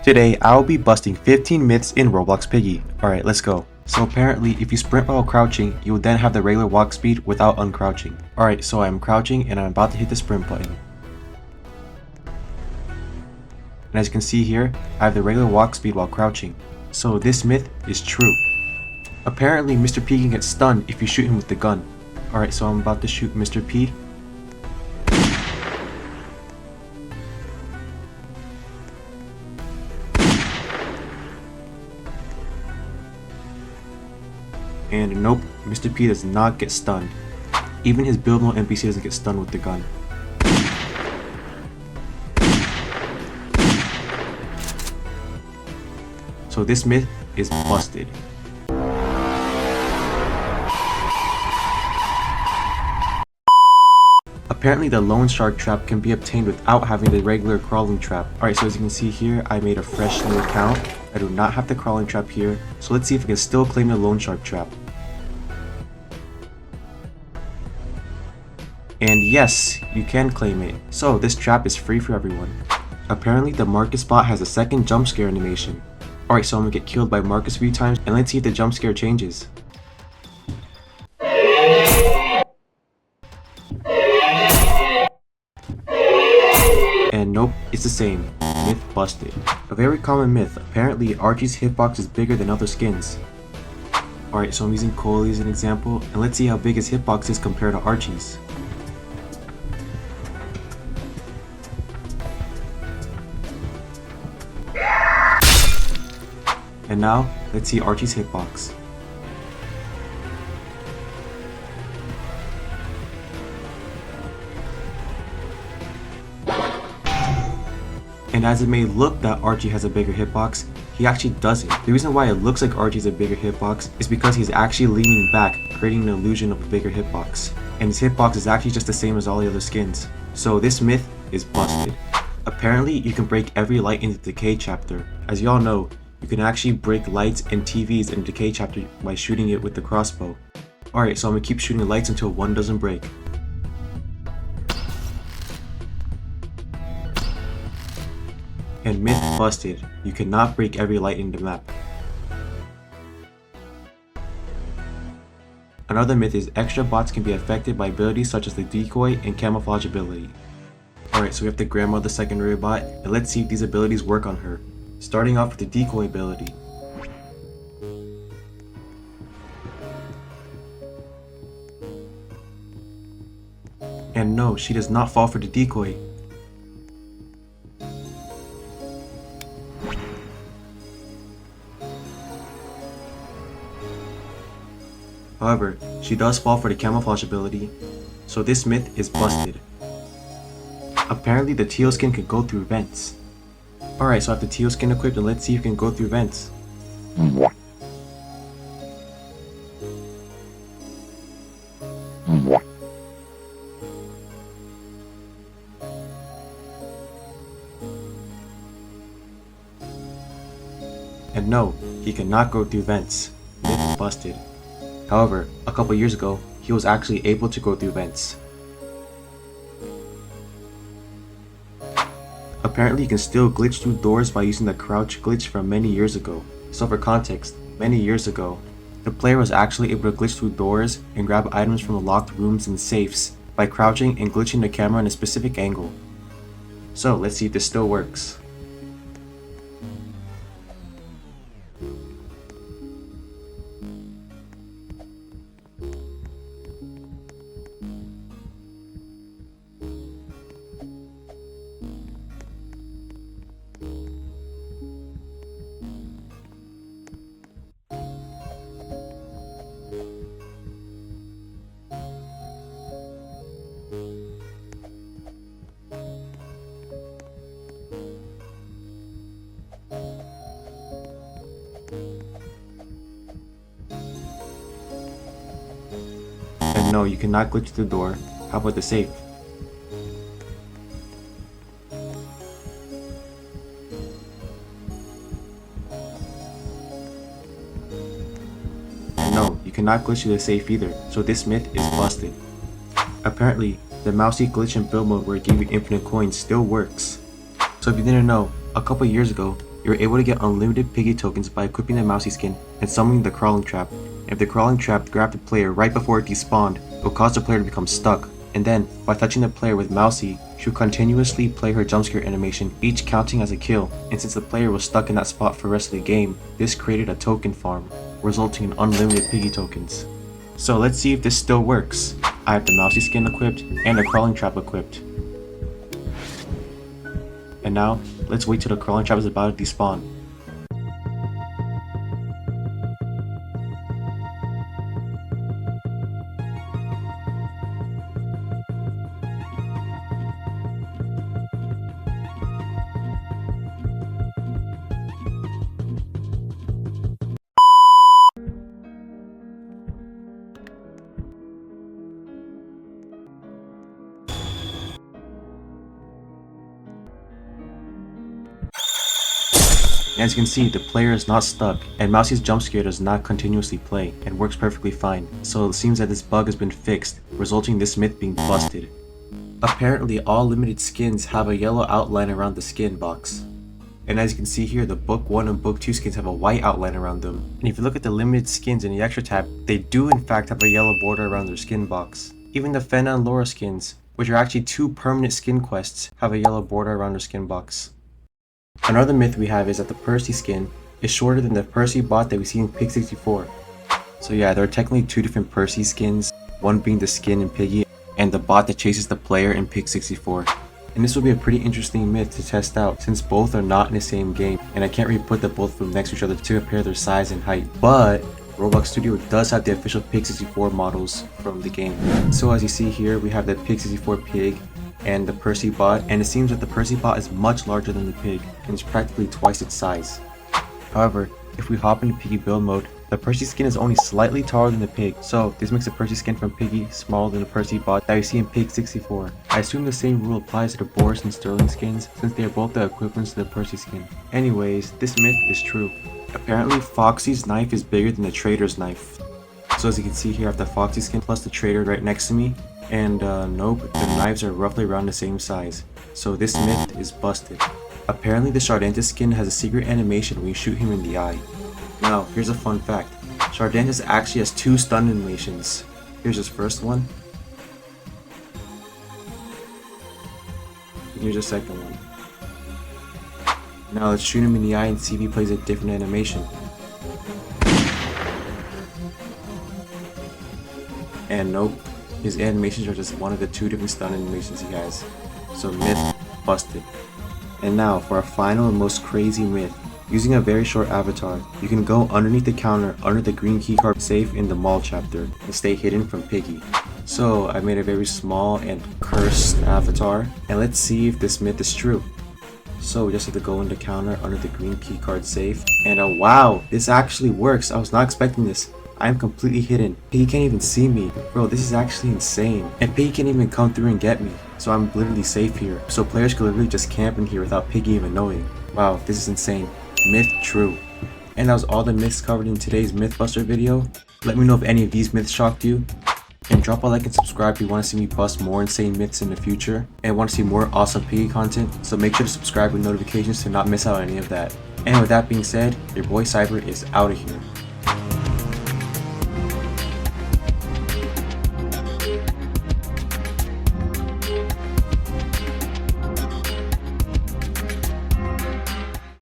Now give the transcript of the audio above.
Today, I'll be busting 15 myths in Roblox Piggy. Alright, let's go. So apparently, if you sprint while crouching, you will then have the regular walk speed without uncrouching. Alright, so I'm crouching and I'm about to hit the sprint button. And as you can see here, I have the regular walk speed while crouching. So this myth is true. Apparently, Mr. P can get stunned if you shoot him with the gun. Alright, so I'm about to shoot Mr. P. And nope, Mr. P does not get stunned. Even his build mode NPC doesn't get stunned with the gun. So this myth is busted. Apparently the lone shark trap can be obtained without having the regular crawling trap. Alright, so as you can see here, I made a fresh new account. I do not have the crawling trap here, so let's see if I can still claim the lone shark trap. And yes, you can claim it. So this trap is free for everyone. Apparently the Marcus bot has a second jump scare animation. Alright, so I'm gonna get killed by Marcus a few times and let's see if the jump scare changes. And nope, it's the same. Myth busted. A very common myth. Apparently Archie's hitbox is bigger than other skins. Alright, so I'm using Coley as an example, and let's see how big his hitbox is compared to Archie's. And now, let's see Archie's hitbox. And as it may look that Archie has a bigger hitbox, he actually doesn't. The reason why it looks like Archie's a bigger hitbox is because he's actually leaning back, creating an illusion of a bigger hitbox. And his hitbox is actually just the same as all the other skins. So this myth is busted. Apparently, you can break every light in the Decay chapter. As y'all know, you can actually break lights and TVs in Decay chapter by shooting it with the crossbow. Alright, so I'm gonna keep shooting lights until one doesn't break. And myth busted, you cannot break every light in the map. Another myth is extra bots can be affected by abilities such as the Decoy and Camouflage ability. Alright, so we have the grandmother secondary bot, and let's see if these abilities work on her. Starting off with the Decoy ability. And no, she does not fall for the Decoy. However, she does fall for the Camouflage ability, so this myth is busted. Apparently the Teal skin can go through vents. Alright, so I have the Teal skin equipped and let's see if you can go through vents. And no, he cannot go through vents. Myth busted. However, a couple years ago, he was actually able to go through vents. Apparently you can still glitch through doors by using the crouch glitch from many years ago. So for context, many years ago, the player was actually able to glitch through doors and grab items from the locked rooms and safes by crouching and glitching the camera in a specific angle. So let's see if this still works. And no, you cannot glitch through the door. How about the safe? And no, you cannot glitch through the safe either, so this myth is busted. Apparently, the Mousie Glitch in build mode where it gave you infinite coins still works. So if you didn't know, a couple years ago, You're able to get unlimited Piggy tokens by equipping the Mousie skin and summoning the crawling trap. If the crawling trap grabbed the player right before it despawned, it will cause the player to become stuck. And then, by touching the player with Mousie, she will continuously play her jumpscare animation, each counting as a kill. And since the player was stuck in that spot for the rest of the game, this created a token farm, resulting in unlimited Piggy tokens. So let's see if this still works. I have the Mousie skin equipped and the crawling trap equipped. And now, let's wait till the crawling trap is about to despawn. As you can see, the player is not stuck, and Mousie's jump scare does not continuously play, and works perfectly fine, so it seems that this bug has been fixed, resulting in this myth being busted. Apparently, all limited skins have a yellow outline around the skin box. And as you can see here, the Book 1 and Book 2 skins have a white outline around them. And if you look at the limited skins in the extra tab, they do in fact have a yellow border around their skin box. Even the Fenna and Laura skins, which are actually 2 permanent skin quests, have a yellow border around their skin box. Another myth we have is that the Percy skin is shorter than the Percy Bot that we see in Pig64. So yeah, there are technically 2 different Percy skins, one being the skin in Piggy and the bot that chases the player in Pig64. And this will be a pretty interesting myth to test out since both are not in the same game, and I can't really put the both of them next to each other to compare their size and height. But Roblox Studio does have the official Pig64 models from the game. So as you see here, we have the Pig64 pig and the Percy Bot, and it seems that the Percy Bot is much larger than the pig and is practically twice its size. However, if we hop into Piggy build mode, the Percy skin is only slightly taller than the pig, so this makes the Percy skin from Piggy smaller than the Percy Bot that we see in Pig64. I assume the same rule applies to the Boris and Sterling skins since they are both the equivalents to the Percy skin. Anyways, this myth is true. Apparently Foxy's knife is bigger than the Trader's knife. So as you can see here, I have the Foxy skin plus the Trader right next to me. And nope, the knives are roughly around the same size. So this myth is busted. Apparently the Chardantis skin has a secret animation when you shoot him in the eye. Now, here's a fun fact. Chardantis actually has 2 stun animations. Here's his first one. And here's the second one. Now let's shoot him in the eye and see if he plays a different animation. And nope. His animations are just one of the 2 different stun animations he has. So myth busted. And now for our final and most crazy myth. Using a very short avatar, you can go underneath the counter under the green keycard safe in the mall chapter and stay hidden from Piggy. So I made a very small and cursed avatar, and let's see if this myth is true. So we just have to go in the counter under the green keycard safe, and wow, this actually works. I was not expecting this. I'm completely hidden. Piggy can't even see me. Bro, this is actually insane. And Piggy can't even come through and get me. So I'm literally safe here. So players could literally just camp in here without Piggy even knowing. Wow, this is insane. Myth true. And that was all the myths covered in today's Mythbuster video. Let me know if any of these myths shocked you. And drop a like and subscribe if you want to see me bust more insane myths in the future. And want to see more awesome Piggy content. So make sure to subscribe with notifications to not miss out on any of that. And with that being said, your boy Cyber is out of here.